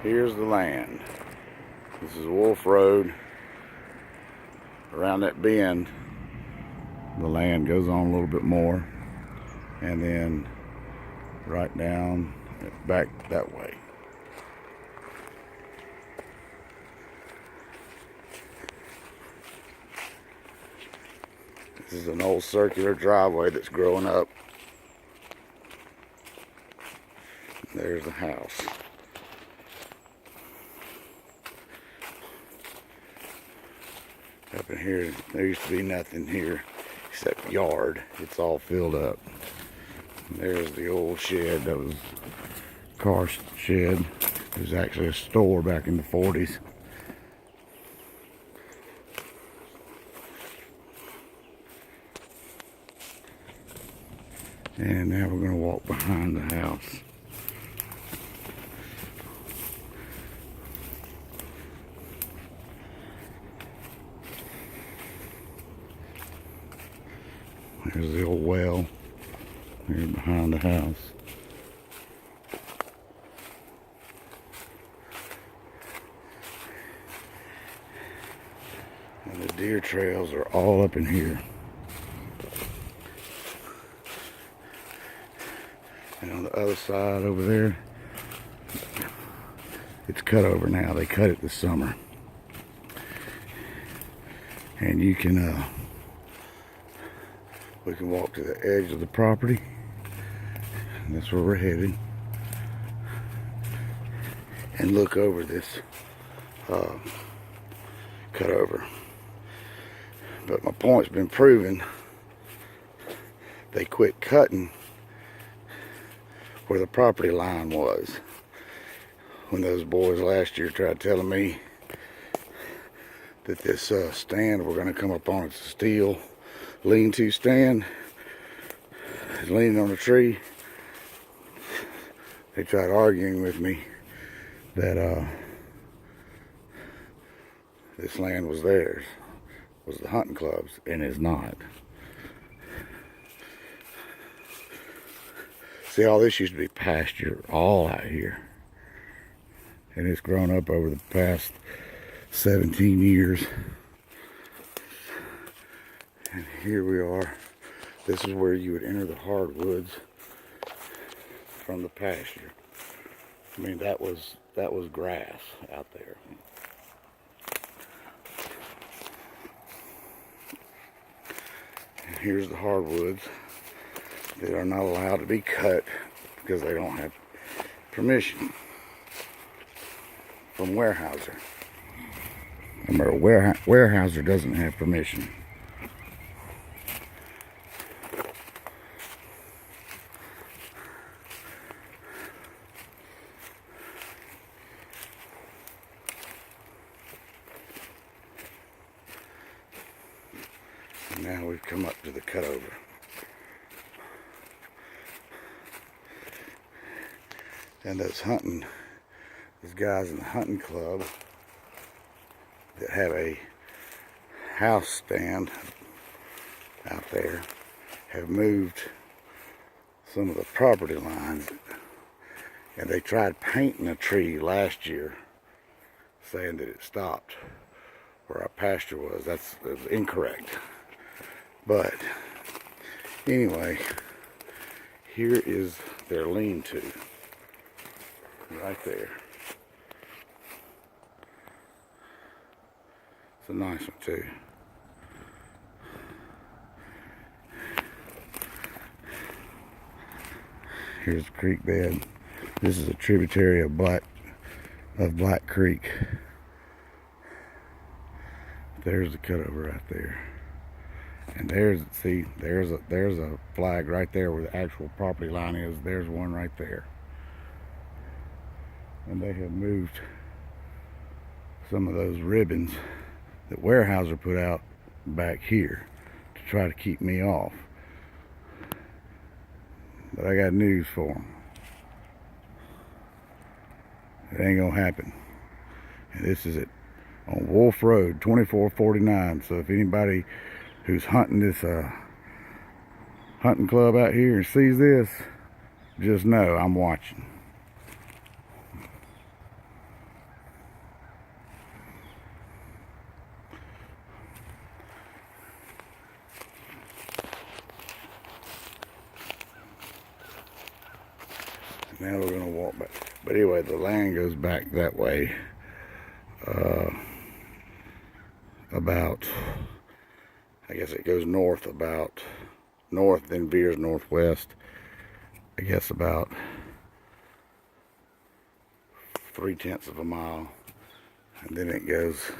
Here's the land. This is Wolf Road. Around that bend, the land goes on a little bit more, and then right down back that way. This is an old circular driveway that's growing up. There's the house. Up in here, there used to be nothing here except yard. It's all filled up. And there's the old shed that was a car shed. It was actually a store back in the 40s. And now we're going to walk behind the house. There's the old well here behind the house. And the deer trails are all up in here. And on the other side over there, it's cut over now. They cut it this summer. And you can, we can walk to the edge of the property. And that's where we're headed. And look over this cut over. But my point's been proven. They quit cutting where the property line was. When those boys last year tried telling me that this stand we're going to come up on, it's a steel lean-to stand. It's leaning on a tree. They tried arguing with me that this land was theirs, was the hunting club's, and it's not. See, all this used to be pasture all out here. And it's grown up over the past 17 years. And here we are. This is where you would enter the hardwoods from the pasture. I mean, that was grass out there. And here's the hardwoods. They are not allowed to be cut because they don't have permission from Weyerhaeuser. Remember, Weyerhaeuser doesn't have permission. And now we've come up to the cutover. And those guys in the hunting club that have a house stand out there have moved some of the property lines, and they tried painting a tree last year saying that it stopped where our pasture was. That was incorrect. But anyway, here is their lean-to right there. It's a nice one too. Here's the creek bed. This is a tributary of Black Creek. There's the cutover right there. And there's a flag right there where the actual property line is. There's one right there. And they have moved some of those ribbons that Weyerhaeuser put out back here to try to keep me off. But I got news for them. It ain't gonna happen. And this is it on Wolf Road, 2449. So if anybody who's hunting this hunting club out here and sees this, just know I'm watching. Now we're gonna walk back. But anyway, the land goes back that way. About, I guess it goes north about, north, then veers northwest. I guess about 3/10 of a mile. And then it goes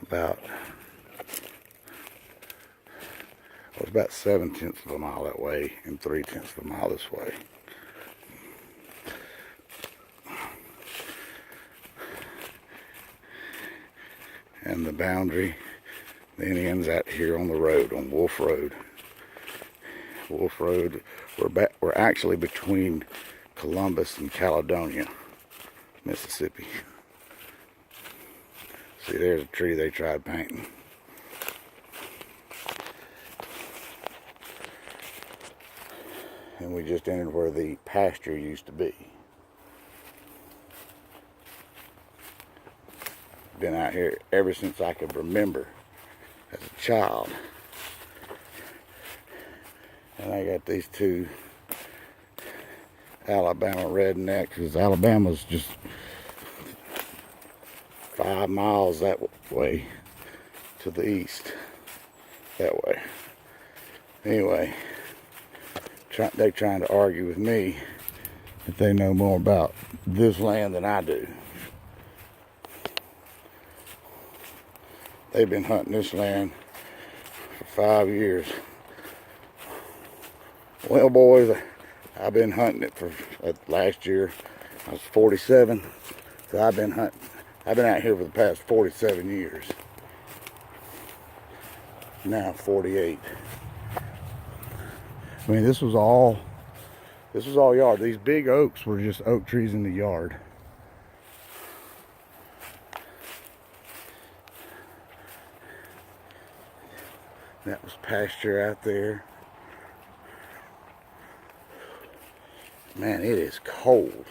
about, well, it's about 7/10 of a mile that way and 3/10 of a mile this way. And the boundary then ends out here on the road, on Wolf Road. Wolf Road, we're actually between Columbus and Caledonia, Mississippi. See, there's a tree they tried painting. And we just entered where the pasture used to be. Been out here ever since I could remember as a child. And I got these two Alabama rednecks, because Alabama's just 5 miles that way to the east, that way. Anyway, they're trying to argue with me that they know more about this land than I do. They've been hunting this land for 5 years. Well, boys, I've been hunting it for last year. I was 47, so I've been out here for the past 47 years. Now 48. I mean, this was all yard. These big oaks were just oak trees in the yard. That was pasture out there. Man, it is cold.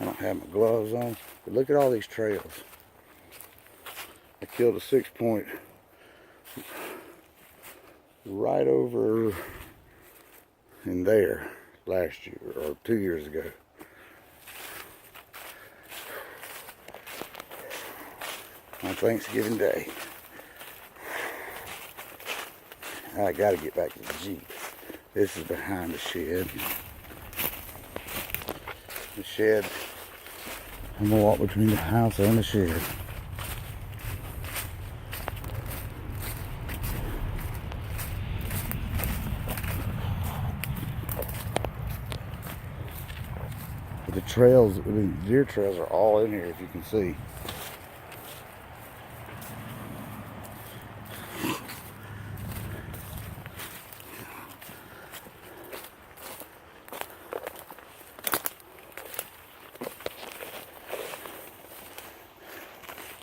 I don't have my gloves on, but look at all these trails. I killed a 6-point right over in there last year, or 2 years ago. On Thanksgiving Day. I gotta get back to the Jeep. This is behind the shed. The shed. I'm gonna walk between the house and the shed. But the trails, I mean, deer trails are all in here, if you can see.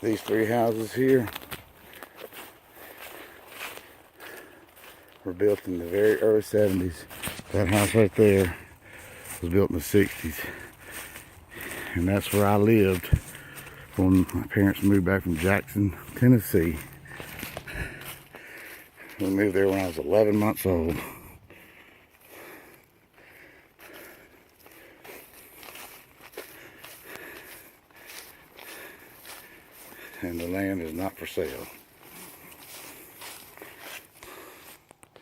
These 3 houses here were built in the very early 70s. That house right there was built in the 60s. And that's where I lived when my parents moved back from Jackson, Tennessee. We moved there when I was 11 months old. And the land is not for sale.